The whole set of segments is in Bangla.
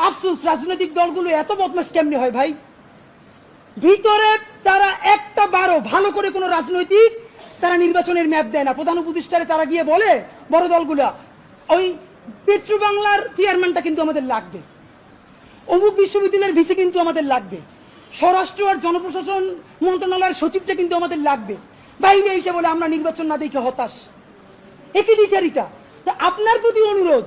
আফসোস রাজনৈতিক দলগুলো এত বদমাশ কেমনে হয় ভাই? ভিতরে তারা একটা বারো ভালো করে কোনো রাজনৈতিক তারা নির্বাচনের ম্যাপ দেয় না। প্রধান উপদেষ্টারে তারা গিয়ে বলে বড় দলগুলা, ওই পেট্রো বাংলার চেয়ারম্যানটা কিন্তু আমাদের লাগবে, অমুক বিশ্ববিদ্যালয়ের ভিসি কিন্তু আমাদের লাগবে, স্বরাষ্ট্র আর জনপ্রশাসন মন্ত্রণালয়ের সচিবটা কিন্তু আমাদের লাগবে। বাইরে এসে বলে আমরা নির্বাচন না দেখে হতাশ। একই দ্বিচারিতা। তা আপনার প্রতি অনুরোধ,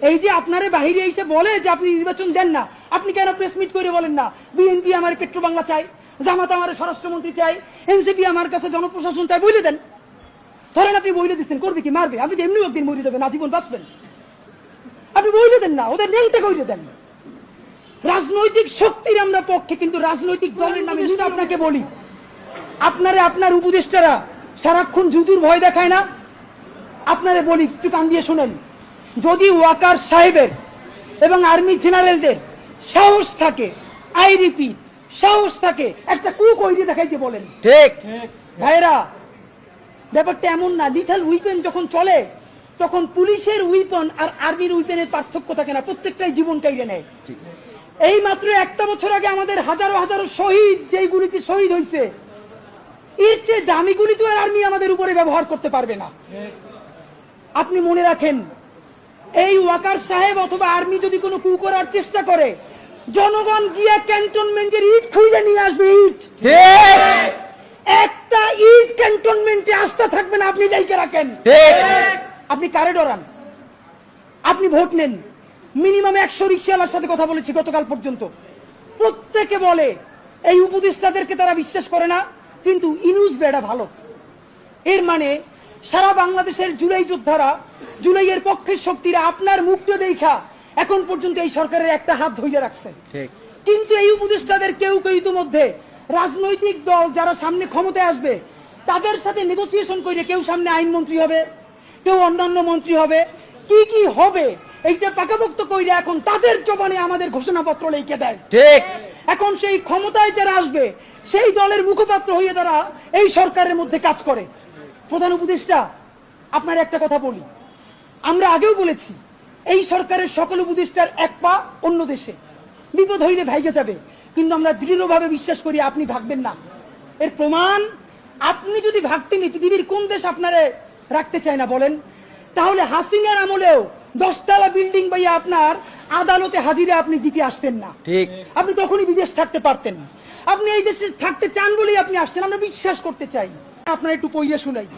এই যে আপনারে বাহিরে এসে বলে যে আপনি নির্বাচন দেন না, আপনি কেন প্রেস মিট করে বলেন না বিএনপি আমার পেট্রো বাংলা চাই, জামাত আমার স্বরাষ্ট্রমন্ত্রী চাই, এনসিপি আমার কাছে জনপ্রশাসন চাই, বলে দেন। ধরেন আপনি বইলে দিচ্ছেন, করবে কি? মারবে। আপনি এমনি একদিন মরে যাবেন, আজীবন বাঁচবেন। আপনি বইলে দেন না, ওদের নেংটা কইলে দেন। রাজনৈতিক শক্তির আমরা পক্ষে, কিন্তু রাজনৈতিক দলের নামে আপনাকে বলি, আপনারে আপনার উপদেষ্টারা সারাক্ষণ জুতুর ভয় দেখায় না? আপনারে বলি, একটু কান দিয়ে শুনেন, যদি ওয়াকার সাহেবের এবং আর্মি জেনারেলদের সাহস থাকে, আই রিপিট সাহস থাকে, একটা কু কইরে দেখাইতে বলেন। ঠিক ভাইরা, ব্যাপারটা এমন না। লিথাল উইপেন যখন চলে তখন পুলিশের উইপন আর আর্মির উইপেনের পার্থক্য থাকে না, প্রত্যেকটাই জীবন কাইরে নেয়। এই মাত্র একটা বছর আগে আমাদের হাজারো হাজারো শহীদ যেই গুলিতে শহীদ হয়েছে, এর চেয়ে দামি গুলি তো আর আর্মি আমাদের উপরে ব্যবহার করতে পারবে না। আপনি মনে রাখেন, এই ওয়াকার সাহেব অথবা আর্মি যদি কোনো কু করার চেষ্টা করে, জনগণ গিয়া ক্যান্টনমেন্টের ইট খুঁজে নিয়ে আসবে। ইট, একটা ইট ক্যান্টনমেন্টে আস্থা থাকবে না। আপনি যাইকে রাখেন, আপনি কারে ডরান? আপনি ভোট নেন। মিনিমাম 100 রিক্সাওয়ালার সাথে কথা বলেছি গতকাল পর্যন্ত, প্রত্যেকে বলে এই উপদেষ্টাদেরকে তারা বিশ্বাস করে না, কিন্তু ইনুস বেড়া ভালো। এর মানে সারা বাংলাদেশের জুলাই যোদ্ধারা, জুলাইয়ের পক্ষের শক্তিরা আপনার মুখটা দেখা এখন পর্যন্ত এই সরকারের একটা হাত ধরে রাখছে। কিন্তু এই উপদেষ্টাদের কেউ কেউ ইতিমধ্যে রাজনৈতিক দল যারা সামনে ক্ষমতায় আসবে তাদের সাথে নেগোসিয়েশন করে কেউ সামনে আইনমন্ত্রী হবে, কেউ অন্যান্য মন্ত্রী হবে, কি কি হবে এইটা পাকাপোক্ত কইরা এখন তাদের জবানে আমাদের ঘোষণাপত্র লিখে দেয়। ঠিক। এখন সেই ক্ষমতায় যারা আসবে সেই দলের মুখপাত্র হয়ে তারা এই সরকারের মধ্যে কাজ করে। প্রধান উপদেষ্টা, আপনার একটা কথা বলি, আমরা আগেও বলেছি এই সরকারের সকল উপদেষ্টার এক পা অন্য দেশে, বিপদ হইলে ভাইগে যাবে, কিন্তু আমরা দৃঢ়ভাবে বিশ্বাস করি আপনি ভাগবেন না। এর প্রমাণ, আপনি যদি ভাগতেন পৃথিবীর কোন দেশ আপনারে রাখতে চায় না বলেন? তাহলে হাসিনার আমলেও 10 তলা বিল্ডিং পাইয়া আপনার আদালতে হাজিরে আপনি দিতে আসতেন না। ঠিক। আপনি তখনই বিদেশ থাকতে পারতেন। আপনি এই দেশে থাকতে চান বলেই আপনি আসছেন, আমরা বিশ্বাস করতে চাই। আপনার একটু পইয়া শুনাই,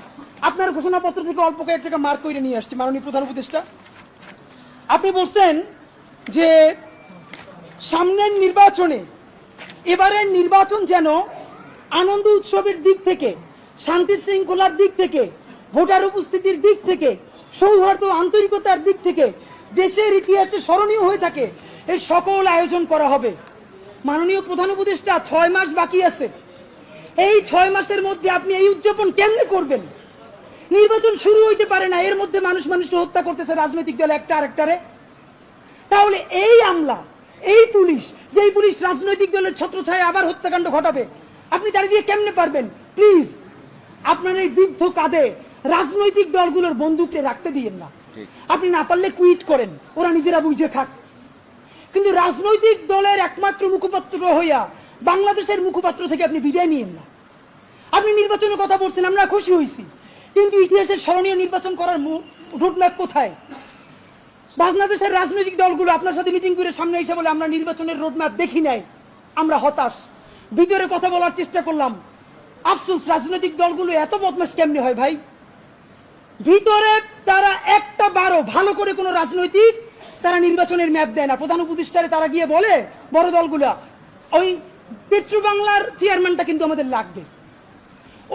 আপনার ঘোষণাপত্র থেকে অল্প কয়েক জায়গা মার্ক করে নিয়ে আসছি। মাননীয় প্রধান উপদেষ্টা, আপনি বলছেন যে সামনের নির্বাচনে, এবারের নির্বাচন যেন আনন্দ উৎসবের দিক থেকে, শান্তি শৃঙ্খলার দিক থেকে, ভোটার উপস্থিতির দিক থেকে, সৌহার্দ্য আন্তরিকতার দিক থেকে দেশের ইতিহাসে স্মরণীয় হয়ে থাকে, এই সকল আয়োজন করা হবে। মাননীয় প্রধান উপদেষ্টা, 6 মাস বাকি আছে। এই 6 মাসের মধ্যে আপনি এই উদযাপন কেমনে করবেন? নির্বাচন শুরু হইতে পারে না, এর মধ্যে মানুষকে হত্যা করতেছে রাজনৈতিক দল একটা আরেকটারে। তাহলে এই আমলা, এই পুলিশ, যেই পুলিশ রাজনৈতিক দলের ছত্রছায়া আবার হত্যাকাণ্ড ঘটাবে, আপনি তার দিয়ে কেমনে পারবেন? প্লিজ আপনার এই বৃদ্ধ কাঁধে রাজনৈতিক দলগুলোর বন্দুককে রাখতে দিয়েন না। আপনি না পারলে কুইট করেন, ওরা নিজেরা বুঝে খাক। কিন্তু রাজনৈতিক দলের একমাত্র মুখপাত্র হইয়া বাংলাদেশের মুখপাত্র থেকে আপনি বিদায় নিয়েন না। আপনি নির্বাচনের কথা বলছেন, আমরা খুশি হয়েছি, কিন্তু ইতিহাসের স্মরণীয় নির্বাচন করার রোডম্যাপ কোথায়? বাংলাদেশের রাজনৈতিক দলগুলো আপনার সাথে মিটিং করে সামনে এসে বলে আমরা নির্বাচনের রোডম্যাপ দেখি নাই, আমরা হতাশ। ভিতরে কথা বলার চেষ্টা করলাম, আফসোস রাজনৈতিক দলগুলো এত বদমাশ কেমনে হয় ভাই? ভিতরে তারা একটা বারো ভালো করে কোনো রাজনৈতিক তারা নির্বাচনের ম্যাপ দেয় না। প্রধান উপদেষ্টারে তারা গিয়ে বলে বড় দলগুলা, ওই পেট্রো বাংলার চেয়ারম্যানটা কিন্তু আমাদের লাগবে,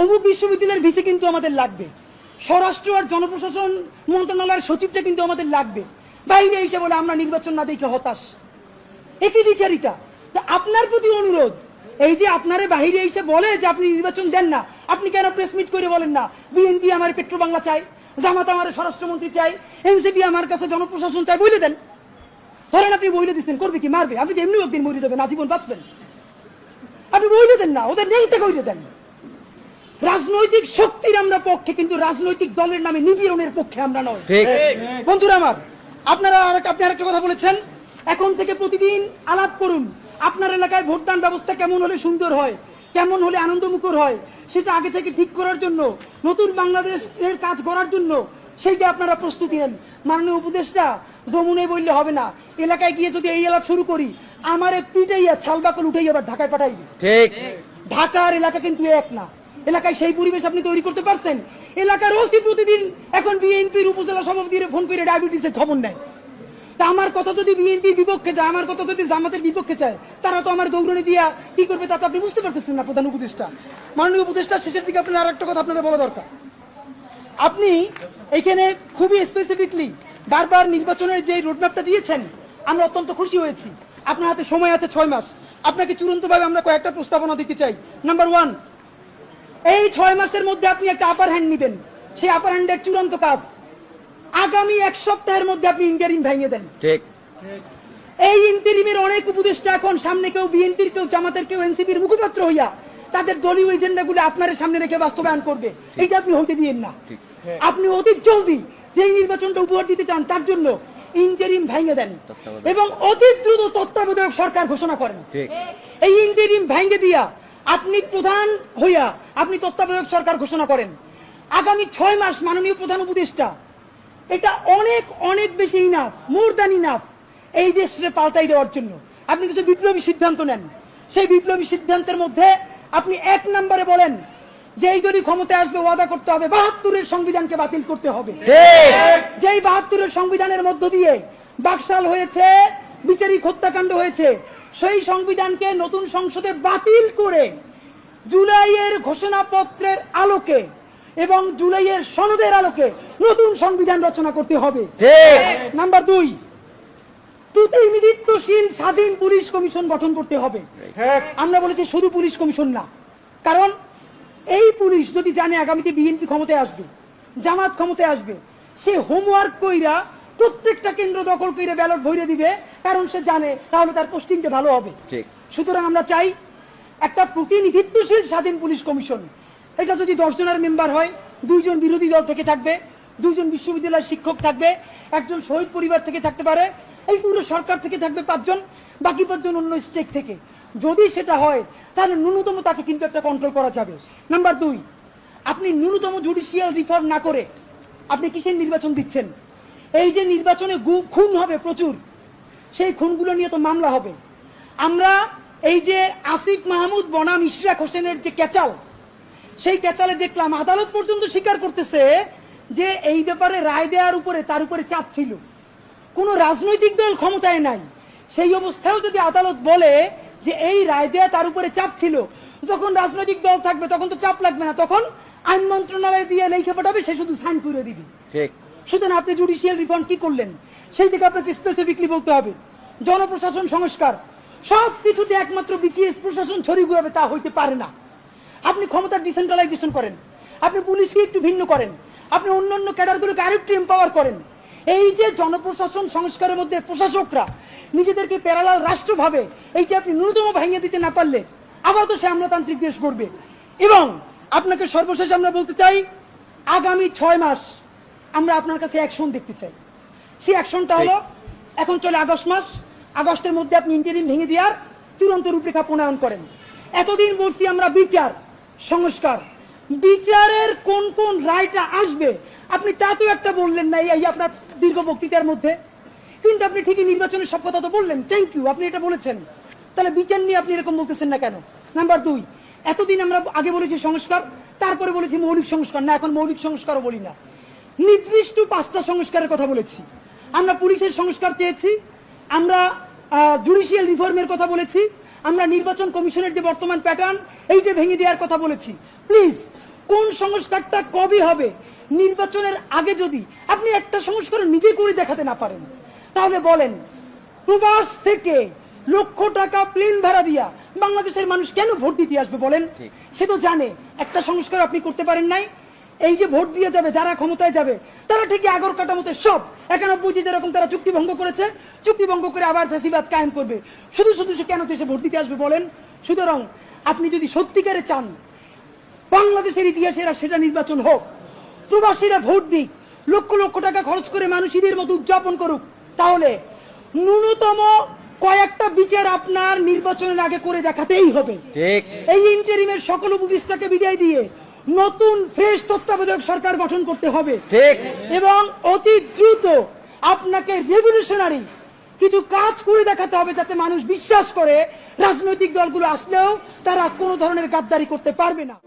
অমুক বিশ্ববিদ্যালয়ের ভিসি কিন্তু আমাদের লাগবে, স্বরাষ্ট্র আর জনপ্রশাসন মন্ত্রণালয়ের সচিবটা কিন্তু আমাদের লাগবে। বাইরে এসে বলে আমরা নির্বাচন না দেখে হতাশ। একই দ্বিচারিতা। আপনার প্রতি অনুরোধ, এই যে আপনারে বাহিরে এসে বলে যে আপনি নির্বাচন দেন না, আপনি কেন প্রেস মিট করে বলেন না বিএনপি আমার পেট্রো বাংলা চাই, জামাত আমার স্বরাষ্ট্রমন্ত্রী চাই, এনসিপি আমার কাছে জনপ্রশাসন চাই, বলে দেন। ধরেন আপনি বইলে দিচ্ছেন, করবে কি? মারবে। আপনি এমনি একদিন মরে যাবেন, আজীবন বাঁচবেন। আপনি বইলে দেন না, ওদের নেংটা কইরে দেন। রাজনৈতিক শক্তির আমরা পক্ষে, কিন্তু রাজনৈতিক দলের নামে নিপীড়নের পক্ষে আমরা নয়। ঠিক। বন্ধুরা আমার, আপনি আরেকটা কথা বলেছেন এখন থেকে প্রতিদিন আলাপ করুন আপনার এলাকায় ভোটদান ব্যবস্থা কেমন হলে সুন্দর হয়, কেমন হলে আনন্দমুখর হয়, সেটা আগে থেকে ঠিক করার জন্য, নতুন বাংলাদেশের কাজ করার জন্য সেইটা আপনারা প্রস্তুতি নেন। মাননীয় উপদেষ্টা, যমুনে বললে হবে না, এলাকায় গিয়ে যদি এই আলাপ শুরু করি আমারে পিটাইয়া ছালবাকল উঠাই আবার ঢাকায় পাঠাইবে। ঠিক, ঢাকার এলাকা কিন্তু এক না। এলাকায় সেই পরিবেশ আপনি তৈরি করতে পারছেন? এলাকার ওসি প্রতিদিন এখন বিএনপির উপজেলা সভাপতির ফোন করে ডায়াবেটিসের খবর নেয়। তা আমার কথা যদি বিএনপির বিপক্ষে যায়, আমার কথা যদি জামাতের বিপক্ষে চায়, তারা তো আমার দৌড়নি দিয়া কি করবে তা তো আপনি বুঝতে পারতেছেন না। প্রধান উপদেষ্টা, মাননীয় উপদেষ্টা, শেষের দিকে আপনার আর একটা কথা আপনারা বলা দরকার। আপনি এখানে খুবই স্পেসিফিকলি বারবার নির্বাচনের যে রোডম্যাপটা দিয়েছেন, আমরা অত্যন্ত খুশি হয়েছি। আপনার হাতে সময় আছে 6 মাস। আপনাকে চূড়ান্তভাবে আমরা কয়েকটা প্রস্তাবনা দিতে চাই। নাম্বার 1, এই 6 মাসের মধ্যে আপনি একটা আপার হ্যান্ড নেবেন। সেই আপার হ্যান্ডের চূড়ান্ত কাজ আগামী 1 সপ্তাহের মধ্যে আপনি ইন্টারিম ভেঙে দেন। ঠিক, এই ইন্টারিমের অনেক উপদেষ্টা এখন সামনে কেউ বিএনপির, কেউ জামাতের, কেউ এনসিপির মুখপাত্র হইয়া তাদের দলীয় এজেন্ডাগুলো আপনার সামনে রেখে বাস্তবায়ন করবে। এইটা আপনি হতে দিয়েন না। আপনি অতি জলদি যেই নির্বাচনটা উপহার দিতে চান তার জন্য ইন্টারিম ভেঙে দেন এবং অতি দ্রুত তত্ত্বাবধায়ক সরকার ঘোষণা করেন। এই ইন্টারিম ভেঙে দিয়া আপনি প্রধান হইয়া আপনি তত্ত্বাবধায়ক সরকার ঘোষণা করেন। আগামী 6 মাস মাননীয় প্রধান উপদেষ্টা, এটা অনেক অনেক বেশি ইনাফ, মোর দ্যান ইনাফ এই দেশে পাল্টাই দেওয়ার জন্য। আপনি কিছু বিপ্লবী সিদ্ধান্ত নেন। সেই বিপ্লবী সিদ্ধান্তের মধ্যে আপনি 1 নম্বরে বলেন যে এই দলই ক্ষমতায় আসবে ওয়াদা করতে হবে 72-এর সংবিধানকে বাতিল করতে হবে। যেই 72-এর সংবিধানের মধ্য দিয়ে বাকশাল হয়েছে, বিচারিক হত্যাকাণ্ড হয়েছে, সেই সংবিধানকে নতুন সংসদে বাতিল করে জুলাইয়ের ঘোষণাপত্রের আলোকে এবং জুলাইয়ের সনদের আলোকে নতুন সংবিধান রচনা করতে হবে। নাম্বার 2, প্রতিনিধিত্বশীল স্বাধীন পুলিশ কমিশন গঠন করতে হবে। আমরা বলেছি শুধু পুলিশ কমিশন না, কারণ এই পুলিশ যদি জানে আগামীতে বিএনপি ক্ষমতায় আসবে, জামাত ক্ষমতায় আসবে, সে হোমওয়ার্ক কইরা প্রত্যেকটা কেন্দ্র দখল করে ব্যালট ভরে দিবে, কারণ সে জানে তাহলে তার পোস্টিংটা ভালো হবে। সুতরাং আমরা চাই একটা প্রতিনিধিত্বশীল স্বাধীন পুলিশ কমিশন। এটা যদি 10 জনের মেম্বার হয়, 2 জন বিরোধী দল থেকে থাকবে, 2 জন বিশ্ববিদ্যালয়ের শিক্ষক থাকবে, 1 জন শহীদ পরিবার থেকে থাকতে পারে, এই পুরো সরকার থেকে থাকবে 5 জন, বাকি 5 জন অন্য স্টেক থেকে। যদি সেটা হয় তাহলে ন্যূনতম তাকে কিন্তু একটা কন্ট্রোল করা যাবে। নাম্বার 2, আপনি ন্যূনতম জুডিশিয়াল রিফর্ম না করে আপনি কিসের নির্বাচন দিচ্ছেন? এই যে নির্বাচনে খুন হবে প্রচুর, সেই খুনগুলো নিয়ে তো মামলা হবে। আমরা এই যে আসিফ মাহমুদ বনাম ইশরাক হোসেনের যে ক্যাচাল, সেই ক্যাচালে দেখলাম আদালত পর্যন্ত স্বীকার করতেছে যে এই ব্যাপারে রায় দেওয়ার উপরে তার উপরে চাপ ছিল। কোন রাজনৈতিক দল ক্ষমতায় নাই, সেই অবস্থায়ও যদি আদালত বলে যে এই রায় দেয়া তার উপরে চাপ ছিল, যখন রাজনৈতিক দল থাকবে তখন তো চাপ লাগবে না, তখন আইন মন্ত্রণালয় দিয়ে লেখা পাঠাবে, সে শুধু সাইন করে দিবে। সুতরাং আপনি জুডিশিয়াল রিফর্ম কি করলেন সেই থেকে আপনাকে স্পেসিফিকলি বলতে হবে। জনপ্রশাসন সংস্কার, সবকিছুতে একমাত্র বিসিএস প্রশাসন ছড়িয়ে ঘুরাবে তা হইতে পারে না। আপনি ক্ষমতার ডিসেন্ট্রালাইজেশন করেন, আপনি পুলিশকে একটু ভিন্ন করেন, আপনি অন্যান্য ক্যাডারগুলোকে আরেকটু এম্পাওয়ার করেন। এই যে জনপ্রশাসন সংস্কারের মধ্যে প্রশাসকরা নিজেদেরকে প্যারালাল রাষ্ট্র ভাবে, এইটা আপনি ন্যূনতম ভেঙে দিতে না পারলে আবার তো সে আমলাতান্ত্রিক দেশ করবে। এবং আপনাকে সর্বশেষ আমরা বলতে চাই, আগামী 6 মাস আমরা আপনার কাছে অ্যাকশন দেখতে চাই। সেই অ্যাকশনটা হলো, এখন চলে আগস্ট মাস, আগস্টের মধ্যে আপনি ইন্টারিম ভেঙে দেওয়ার তুরন্ত রূপরেখা প্রণয়ন করেন। এতদিন বলছি আমরা বিচার সংস্কার, বিচারের কোন কোন রায়টা আসবে আপনি তা তো একটা বললেন না এই আপনার দীর্ঘ বক্তৃতার মধ্যে, কিন্তু আপনি ঠিকই নির্বাচনের সব কথা তো বললেন। থ্যাংক ইউ, আপনি এটা বলেছেন। তাহলে বিচার নিয়ে আপনি এরকম বলতেছেন না কেন? নাম্বার 2, এতদিন আমরা আগে বলেছি সংস্কার, তারপরে বলেছি মৌলিক সংস্কার, না এখন মৌলিক সংস্কারও বলি না, নির্দিষ্ট 5টা সংস্কারের কথা বলেছি। আমরা পুলিশের সংস্কার চেয়েছি, আমরা জুডিশিয়াল রিফর্মের কথা বলেছি, আমরা নির্বাচন কমিশনের যে বর্তমান প্যাটার্ন এইটা ভেঙে দেওয়ার কথা বলেছি। প্লিজ, কোন সংস্কারটা কবে হবে? নির্বাচনের আগে যদি আপনি একটা সংস্কার নিজে করে দেখাতে না পারেন তাহলে বলেন, প্রবাস থেকে লক্ষ টাকা প্লেন ভাড়া দিয়া বাংলাদেশের মানুষ কেন ভোট দিতে আসবে বলেন? সে তো জানে একটা সংস্কার আপনি করতে পারেন নাই। এই যে ভোট দিয়ে যাবে যারা ক্ষমতায় যাবে, তারা ঠিকই আগর কাটামতে সব 91 যেরকম তারা চুক্তি ভঙ্গ করেছে, চুক্তি ভঙ্গ করে আবার ফ্যাসিবাদ কায়েম করবে। শুধু শুধু সে কেন দেশে ভোট দিতে আসবে বলেন? সুতরাং আপনি যদি সত্যিকারে চান বাংলাদেশের ইতিহাসে সেটা নির্বাচন হোক, প্রবাসীরা ভোট দিক, লক্ষ লক্ষ টাকা খরচ করে মানুষ ঈদের মতো উদযাপন করুক, তাহলে ন্যূনতম কয়েকটা বিচার আপনার নির্বাচনের আগে করে দেখাতেই হবে। ঠিক। এই ইন্টারিমের সকল উপদেষ্টাকে বিদায় দিয়ে নতুন ফ্রেশ তত্ত্বাবধায়ক সরকার গঠন করতে হবে। ঠিক। এবং অতি দ্রুত আপনাকে রেভলিউশনারি কিছু কাজ করে দেখাতে হবে, যাতে মানুষ বিশ্বাস করে রাজনৈতিক দলগুলো আসলেও তারা কোনো ধরনের গাদ্দারি করতে পারবে না।